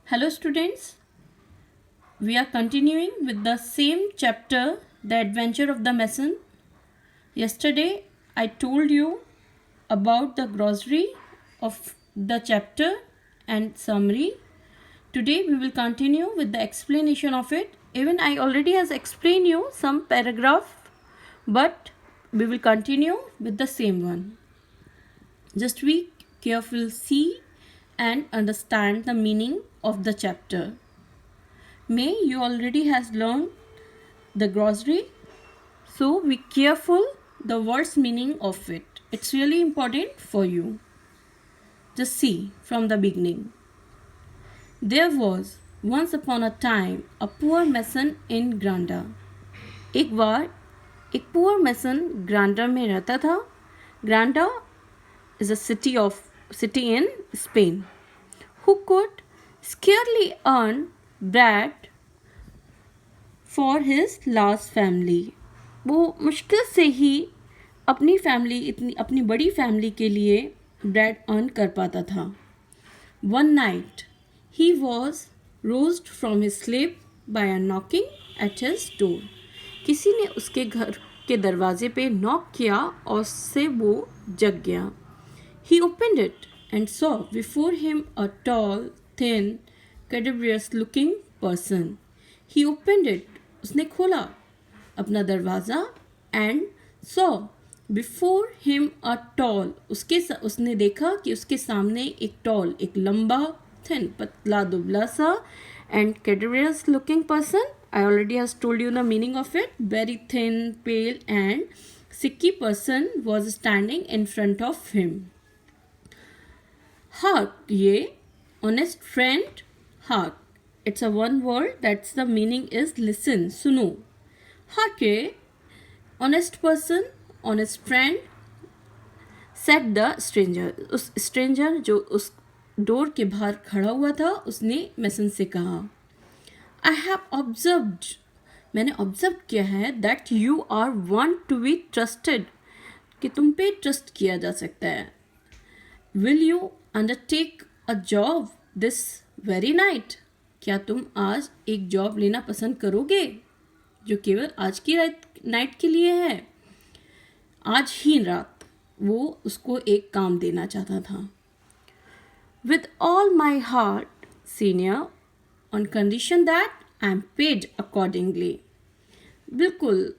Hello, students. We are continuing with the same chapter, The Adventure of the Mason. Yesterday, I told you about the glossary of the chapter and summary. Today, we will continue with the explanation of it. Even I already has explained you some paragraph, but we will continue with the same one. Just be careful, see and understand the meaning of the chapter. May you already has learned the glossary, so be careful the words meaning of it. It's really important for you. Just see from the beginning. There was once upon a time a poor mason in Granda. एक बार एक poor mason ग्रांडा में रहता था. Granda is a city in Spain, who could scarcely earn bread for his last family. वो मुश्किल से ही अपनी बड़ी फैमिली के लिए ब्रेड अर्न कर पाता था. One night he was roused from his sleep by a knocking at his door. किसी ने उसके घर के दरवाजे पे नॉक किया और उससे वो जग गया. He opened it and saw before him a tall, thin, cadaverous-looking person. He opened it. उसने खोला अपना दरवाज़ा and saw before him a tall. उसने देखा कि उसके सामने एक लंबा, thin, पतला दुबला सा and cadaverous-looking person. I already has told you the meaning of it. Very thin, pale and sickly person was standing in front of him. Hark ye, honest friend, hark. It's a one word, that's the meaning is listen, सुनो. Hark ye, honest person, honest friend, said the stranger. उस stranger जो उस door के बाहर खड़ा हुआ था, उसने मैसन से कहा, I have observed, मैंने ऑब्जर्व किया है that you are one to be trusted, कि तुम पे ट्रस्ट किया जा सकता है. Will you undertake a job this very night? क्या तुम आज एक जॉब लेना पसंद करोगे जो केवल आज की नाइट के लिए है? आज ही रात वो उसको एक काम देना चाहता था. With all my heart, senior, on condition that I am paid accordingly. बिल्कुल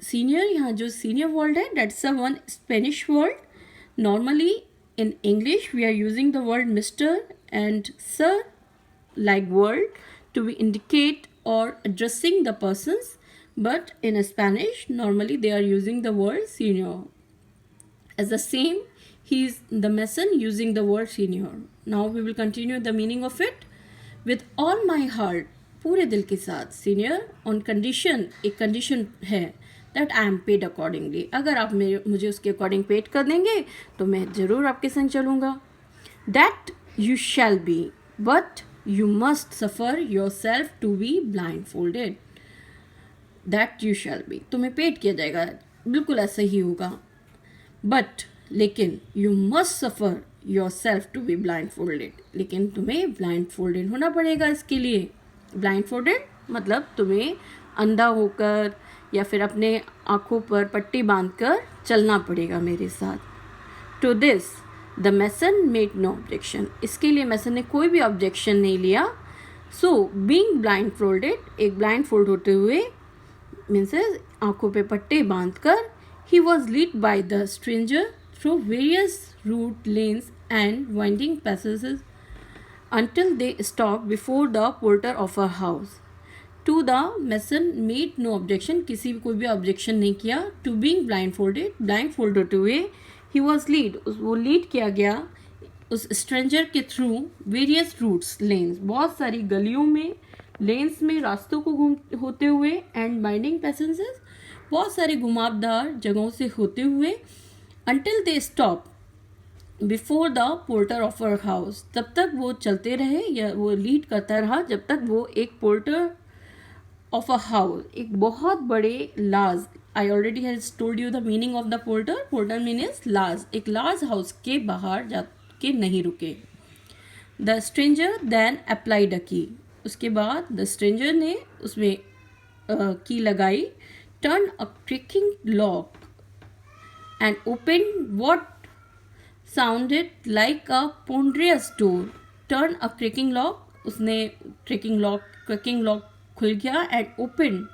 सीनियर, यहाँ जो सीनियर वर्ड है that's a one Spanish word. Normally in English we are using the word Mr. and Sir like word to indicate or addressing the persons, but in Spanish normally they are using the word senior. As the same, he is the mason using the word senior. Now we will continue the meaning of it. With all my heart, पूरे दिल के साथ. Senior on condition, एक condition है that I am paid accordingly. अगर आप मुझे उसके according paid कर देंगे तो मैं ज़रूर आपके संग चलूँगा. That you shall be, but you must suffer yourself to be blindfolded. That you shall be, तुम्हें पेड किया जाएगा, बिल्कुल ऐसा ही होगा. But लेकिन you must suffer yourself to be blindfolded, लेकिन तुम्हें blindfolded होना पड़ेगा इसके लिए. Blindfolded मतलब तुम्हें अंधा होकर या फिर अपने आँखों पर पट्टी बांधकर चलना पड़ेगा मेरे साथ. To this the mason made no objection. इसके लिए मैसन ने कोई भी ऑब्जेक्शन नहीं लिया. So being blindfolded, एक blindfold होते हुए means आँखों पे पट्टे बांधकर, he was led by the stranger through various route lanes and winding passages until they stopped before the porter of a house. To the mason made no objection, किसी भी कोई भी ऑब्जेक्शन नहीं किया. To being blindfolded, blindfold होते हुए he was lead, वो lead किया गया उस स्ट्रेंजर के थ्रू वेरियस रूट्स लेन्स, बहुत सारी गलियों में, लेन्स में रास्तों को होते हुए एंड बाइंडिंग पैसेंजेस, बहुत सारे घुमावदार जगहों से होते हुए, until they stop before the porter of our house, तब तक वो चलते रहे या वो लीड करता रहा जब तक वो एक पोर्टर ऑफ अ हाउस, एक बहुत बड़े large, I already has told you the meaning of the porter means large, एक लार्ज हाउस के बाहर जाके नहीं रुके. The stranger then applied a key, उसके बाद द स्ट्रेंजर ने उसमें की लगाई, turn a creaking lock and open what sounded like a ponderous door, turn a creaking lock, उसने क्रिकिंग लॉक खुल गया, एंड ओपन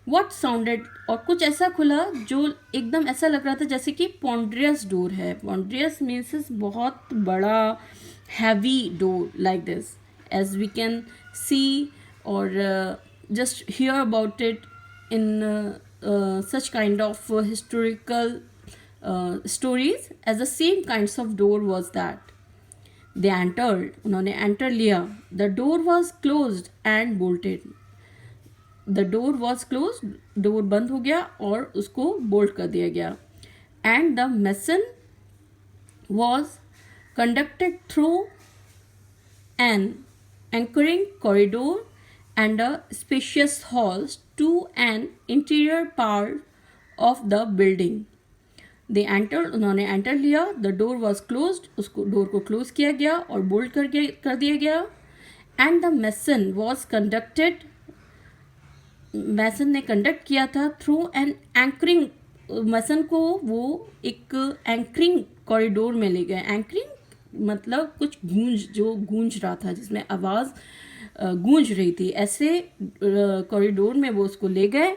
व्हाट साउंडेड, और कुछ ऐसा खुला जो एकदम ऐसा लग रहा था जैसे कि पोंड्रियस डोर है. पोंड्रियस मीन्स बहुत बड़ा heavy door like this, as we can see और just hear about it in such kind of historical stories, as the same kinds of door was that. They entered, उन्होंने enter लिया. The door was closed and bolted. The door was closed, door बंद हो गया और उसको bolt कर दिया गया. And the mason was conducted through an anchoring corridor and a spacious hall to an interior part of the building. They entered, उन्होंने enter लिया. The door was closed, उसको डोर को क्लोज किया गया और बोल्ट कर दिया गया. And the mason was conducted, मैसन ने कंडक्ट किया था थ्रू एन एंकरिंग, मैसन को वो एक एंकरिंग कॉरिडोर में ले गए. एंकरिंग मतलब कुछ गूंज रहा था, जिसमें आवाज़ गूंज रही थी, ऐसे कॉरिडोर में वो उसको ले गए.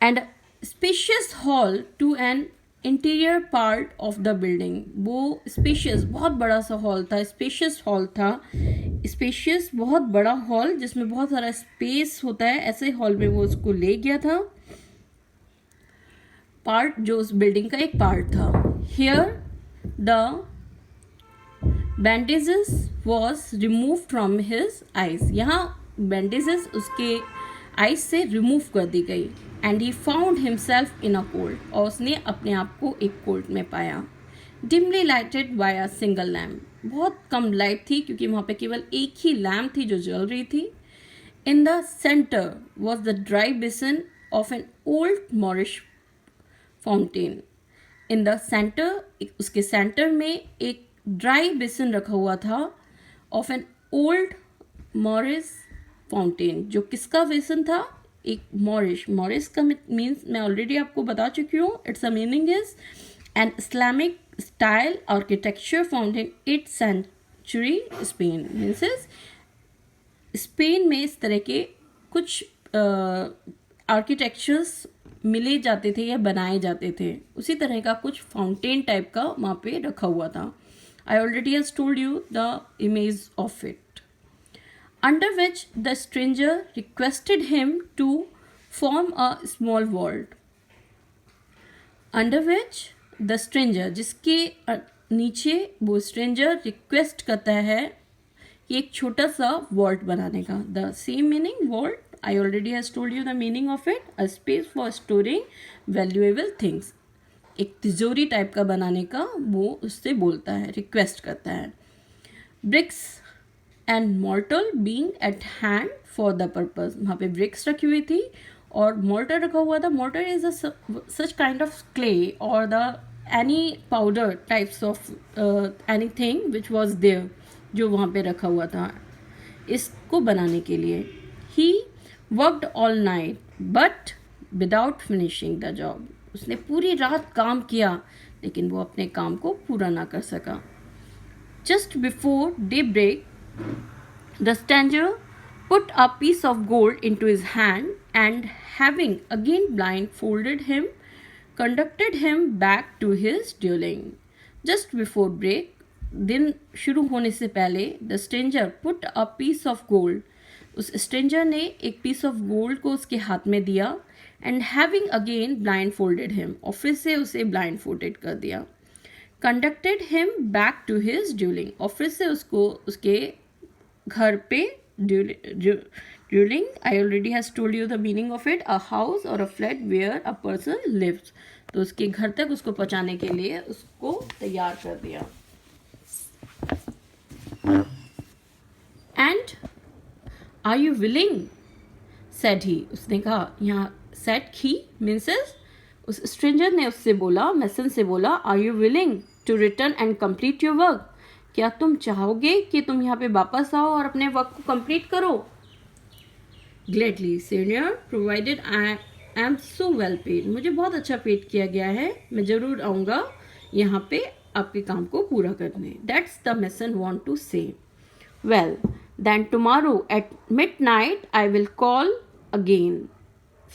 And spacious hall to an interior part of the building, वो स्पेशियस बहुत बड़ा सा हॉल था, स्पेशियस हॉल था, स्पेशियस बहुत बड़ा हॉल जिसमें बहुत सारा स्पेस होता है, ऐसे हॉल में वो उसको ले गया था. पार्ट जो उस बिल्डिंग का एक पार्ट था. Here the bandages was removed from his eyes, यहाँ bandages उसके eyes से remove कर दी गई. and he found himself in a court, और उसने अपने आप को एक कोर्ट में पाया. dimly lighted by a single lamp, बहुत कम लाइट थी क्योंकि वहाँ पे केवल एक ही लैम्प थी जो जल रही थी. in the center was the dry basin of an old Moorish fountain. in the center, उसके सेंटर में एक ड्राई बेसिन रखा हुआ था of an old Morris fountain. जो किसका बेसिन था? एक मॉरिस का मीन्स मैं ऑलरेडी आपको बता चुकी हूँ. It's a meaning is an Islamic style architecture found in 8th century Spain. Means Spain में इस तरह के कुछ आर्किटेक्चर्स मिले जाते थे या बनाए जाते थे. उसी तरह का कुछ फाउंटेन टाइप का वहाँ पे रखा हुआ था. I already has told you the image of it, under which the stranger requested him to form a small vault. Under which the stranger, जिसके नीचे वो stranger request करता है कि एक छोटा सा vault बनाने का. The same meaning vault, I already has told you the meaning of it, a space for storing valuable things. एक तिजोरी टाइप का बनाने का वो उससे बोलता है, रिक्वेस्ट करता है. Bricks and mortar being at hand for the purpose, वहाँ पे ब्रिक्स रखी हुई थी और मॉर्टर रखा हुआ था. Mortar is such kind of clay और the any powder types of anything which was there, जो वहाँ पे रखा हुआ था इसको बनाने के लिए. He worked all night but without finishing the job, उसने पूरी रात काम किया लेकिन वो अपने काम को पूरा ना कर सका. Just before daybreak the stranger put a piece of gold into his hand and having again blindfolded him conducted him back to his dwelling. Just before break, दिन शुरू होने से पहले, the stranger put a piece of gold, उस stranger ने एक piece of gold को उसके हाथ में दिया. And having again blindfolded him, और फिर से उसे ब्लाइंड फोल्डेड कर दिया. Conducted him back to his dwelling, और फिर से उसको उसके घर पे dwelling, I already has told you the meaning of it, a house और a flat where a person lives. तो उसके घर तक उसको पहुंचाने के लिए उसको तैयार कर दिया. And are you willing said he, उसने कहा, यहाँ सेड ही मीन्स उस स्ट्रेंजर ने उससे बोला, मैसन से बोला, are you willing to return and complete your work, क्या तुम चाहोगे कि तुम यहाँ पे वापस आओ और अपने वर्क को कंप्लीट करो? Gladly, senior, provided I am so well paid. मुझे बहुत अच्छा पेड किया गया है, मैं ज़रूर आऊँगा यहाँ पे आपके काम को पूरा करने. That's the mason want to say. Well, then tomorrow at midnight I will call again.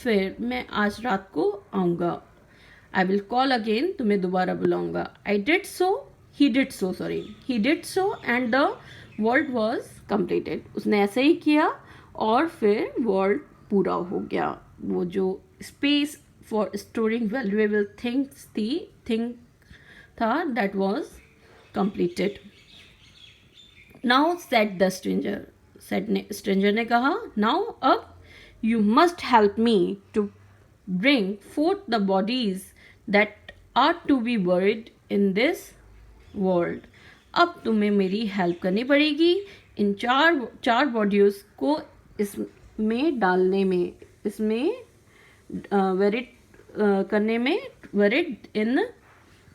फिर मैं आज रात को आऊँगा. I will call again, तुम्हें दोबारा बुलाऊँगा. I did so, he did so, sorry. He did so and the word was completed. उसने ऐसे ही किया और फिर वर्ड पूरा हो गया. वो जो space for storing valuable things thing था that was completed. Now said the stranger ने कहा, नाउ अब you must help me to bring forth the bodies that are to be buried in this world. अब तुम्हें मेरी help करनी पड़ेगी इन चार बॉडीज को इसमें डालने में, इसमें वेरिड करने में. Buried in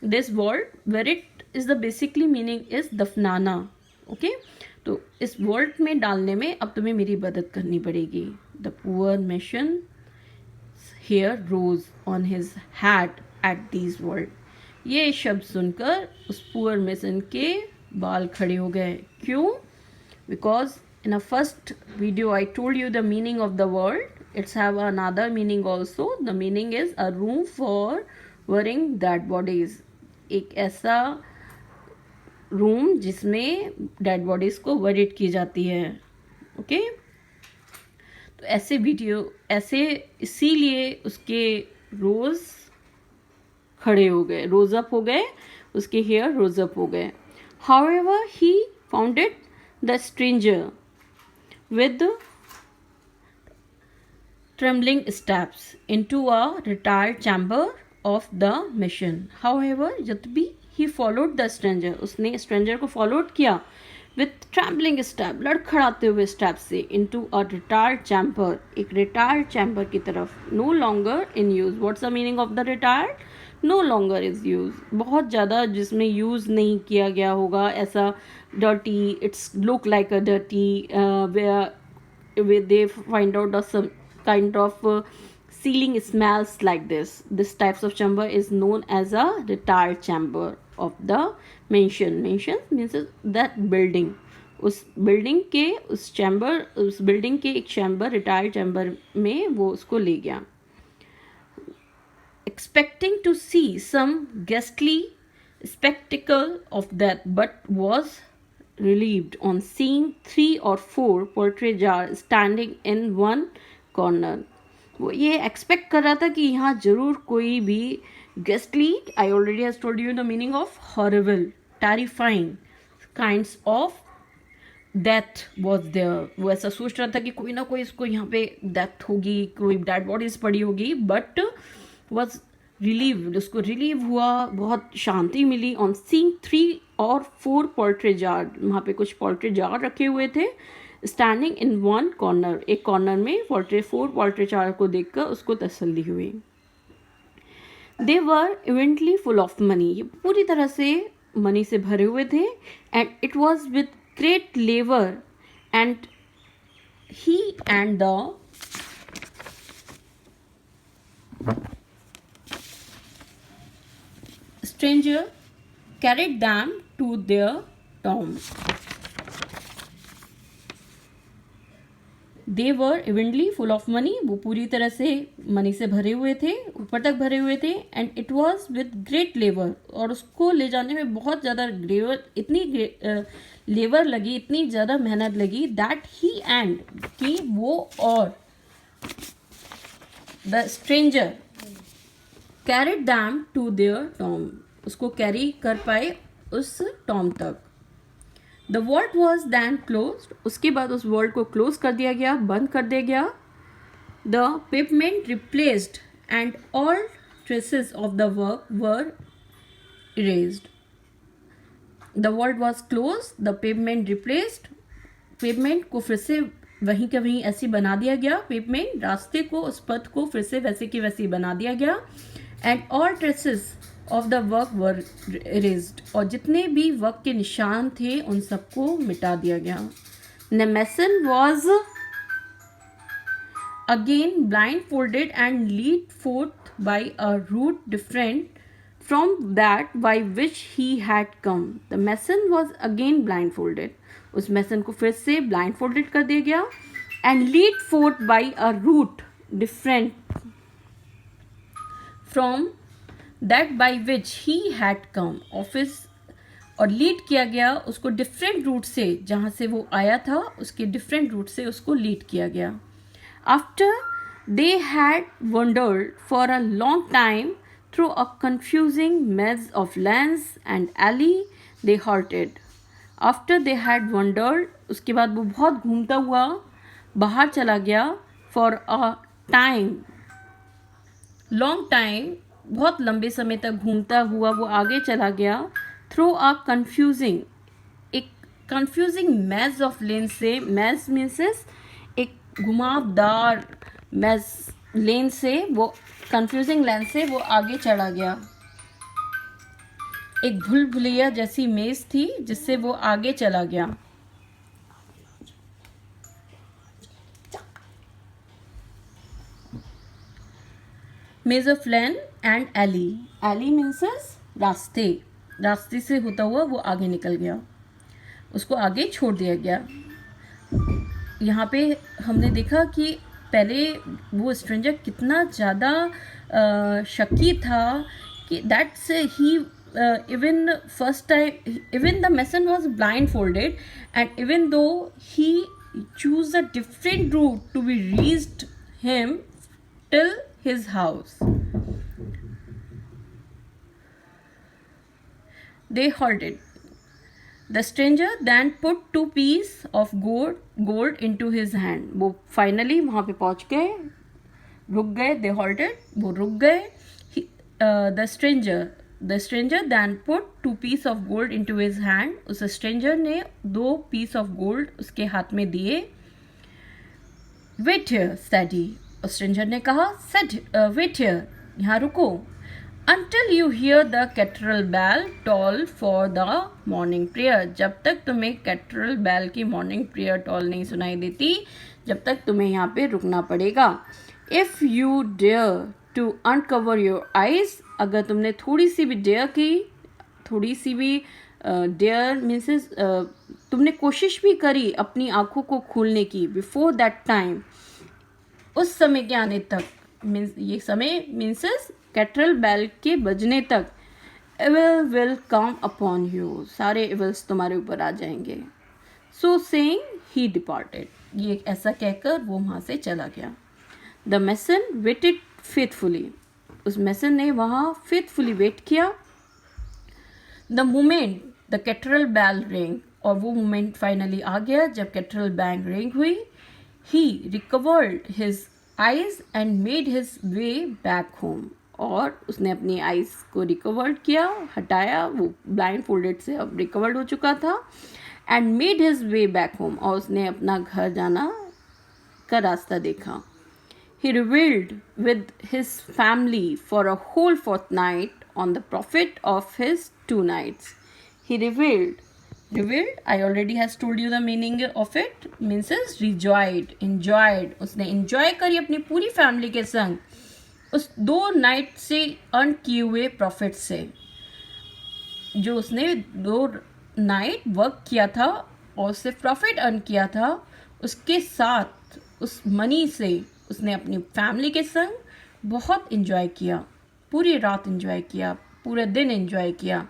this world, buried is the basically meaning is दफनाना. ओके, तो इस वर्ल्ड में डालने में अब तुम्हें मेरी मदद करनी पड़ेगी. The poor mason hair rose on his hat at this world. ये शब्द सुनकर उस पुअर मेसन के बाल खड़े हो गए. क्यों? Because in a first video I told you the meaning of the word. It's have another meaning also. The meaning is a room for burying dead bodies. एक ऐसा रूम जिसमें डेड बॉडीज को बरीड की जाती है. Okay, तो ऐसे video ऐसे इसीलिए उसके रोज खड़े हो गए, रोज अप हो गए, उसके हेयर रोज अप हो गए. However, he founded the stranger with trembling steps into a retired chamber of the mission. However, जब भी he followed the stranger, उसने stranger को followed किया with trembling step, लड़खड़ाते हुए step से into a retired chamber, एक retired chamber की तरफ. No longer in use. What's the meaning of the retired? No longer is used. बहुत ज़्यादा जिसमें यूज़ नहीं किया गया होगा, ऐसा dirty, it's look like a dirty where they find out some kind of ceiling smells like this. This types of chamber is known as a retired chamber of the mansion. Mansion means that building. उस building के उस chamber, उस building के एक chamber, retired chamber में वो उसको ले गया. Expecting to see some ghastly spectacle of death, but was relieved on seeing 3 or 4 poultry jars standing in one corner. वो ये एक्सपेक्ट कर रहा था कि यहाँ जरूर कोई भी ghastly, I already has told you the meaning of horrible, terrifying kinds of death was there. वो ऐसा सोच रहा था कि कोई ना कोई इसको यहाँ पे डेथ होगी, कोई डेड बॉडीज पड़ी होगी, बट वॉज रिलीव, उसको रिलीव हुआ, बहुत शांति मिली on seeing 3 or 4 poultry jar. वहाँ पे कुछ पोल्ट्री जार रखे हुए थे, स्टैंडिंग इन वन कॉर्नर, एक कॉर्नर में 4 पोल्ट्री जार को देखकर उसको तसल्ली हुई. They were eventually full of money. ये पूरी तरह से मनी से भरे हुए थे. And it was with great labor, and he and the stranger carried them to their tomb. They were evidently full of money. वो पूरी तरह से मनी से भरे हुए थे, ऊपर तक भरे हुए थे. And it was with great labor. और उसको ले जाने में बहुत ज़्यादा इतनी लेबर लगी, इतनी ज़्यादा मेहनत लगी. दैट ही एंड कि वो और the stranger carried them to their tomb, उसको कैरी कर पाए उस टॉम तक. The world was then closed. उसके बाद उस वर्ल्ड को क्लोज कर दिया गया, बंद कर दिया गया. The pavement replaced and all traces of the work were erased. The world was close, the pavement replaced. Pavement को फिर से वहीं के वहीं ऐसी बना दिया गया. पेवमेंट रास्ते को, उस पथ को फिर से वैसे की वैसी बना दिया गया. And all traces of the work were erased. और जितने भी वर्क के निशान थे उन सबको मिटा दिया गया. Nemason was again blindfolded and led forth by a route different from that by which he had come. The mason was again blindfolded. उस मैसन को फिर से blindfolded कर दिया गया and led forth by a route different from that by which he had come. Office और lead किया गया उसको डिफरेंट रूट से, जहाँ से वो आया था उसके डिफरेंट रूट से उसको लीड किया गया. After they had wandered for a long time through a confusing maze of lanes and alley they halted. After they had wandered, उसके बाद वो बहुत घूमता हुआ बाहर चला गया. For a time, long time, बहुत लंबे समय तक घूमता हुआ वो आगे चला गया. थ्रू अ कन्फ्यूजिंग, एक कन्फ्यूजिंग मैज ऑफ लेन से, मैज मीन्स एक घुमावदार मैज लेन से, वो कन्फ्यूजिंग लेन से वो आगे चढ़ा गया. एक भूल भुलैया जैसी मेज थी जिससे वो आगे चला गया. Maze of lane and alley. Alley means रास्ते, रास्ते से होता हुआ वो आगे निकल गया, उसको आगे छोड़ दिया गया. यहाँ पे हमने देखा कि पहले वो स्ट्रेंजर कितना ज़्यादा शक्की था कि that's he even first time even the mason was blindfolded and even though he choose a different route to be reached him till his house. They halted. The stranger then put 2 pieces of gold into his hand. वो finally वहाँ पे पहुँच गए, रुक गए. They halted, वो रुक गए. The stranger then put 2 pieces of gold into his hand. उस stranger ने 2 pieces of gold उसके हाथ में दिए. Wait here, said he. Stranger ने कहा, वेट हियर, यहाँ रुको. until you hear the cathedral bell toll for the morning prayer. जब तक तुम्हें कैथेड्रल बेल की मॉर्निंग प्रेयर टॉल नहीं सुनाई देती, जब तक तुम्हें यहाँ पे रुकना पड़ेगा. If you dare to uncover your eyes, अगर तुमने थोड़ी सी भी डेयर की, थोड़ी सी भी डेयर मीन्स तुमने कोशिश भी करी अपनी आँखों को खोलने की, बिफोर दैट टाइम, उस समय के आने तक, मीन्स ये समय मीन्स कैथेड्रल बेल के बजने तक, evil will come upon you, सारे एविल्स तुम्हारे ऊपर आ जाएंगे. सो सेइंग ही डिपार्टेड, ये ऐसा कहकर वो वहाँ से चला गया. द मैसन वेटेड फेथफुली, उस मैसन ने वहाँ फेथफुली वेट किया. The moment the cathedral bell ring, और वो मोमेंट फाइनली आ गया जब कैथेड्रल बेल रिंग हुई. He recovered his eyes and made his way back home, और उसने अपनी आइज को रिकवर्ड किया, हटाया, वो ब्लाइंड फोल्डेड से अब रिकवर्ड हो चुका था. And made his way back home, और उसने अपना घर जाना का रास्ता देखा. He reveled with his family for a whole fortnight on the profit of his 2 nights. He reveled, I already has told you the meaning of it, means is rejoiced, enjoyed. उसने enjoy करी अपनी पूरी family के संग उस 2 night से earn किए हुए प्रॉफिट से, जो उसने 2 नाइट वर्क किया था और उससे प्रॉफिट अर्न किया था. उसके साथ उस मनी से उसने अपनी फैमिली के संग बहुत इन्जॉय किया, पूरी रात इन्जॉय किया, पूरे दिन इन्जॉय किया.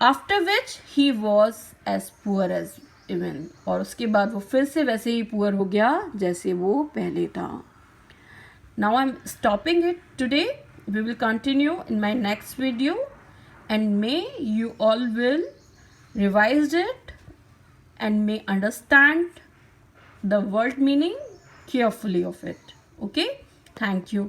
After which he was as poor as even, और उसके बाद वो फिर से वैसे ही पुअर हो गया जैसे वो पहले था. Now I am stopping it today. We will continue in my next video, and may you all will revise it and may understand the word meaning carefully of it. Okay, thank you.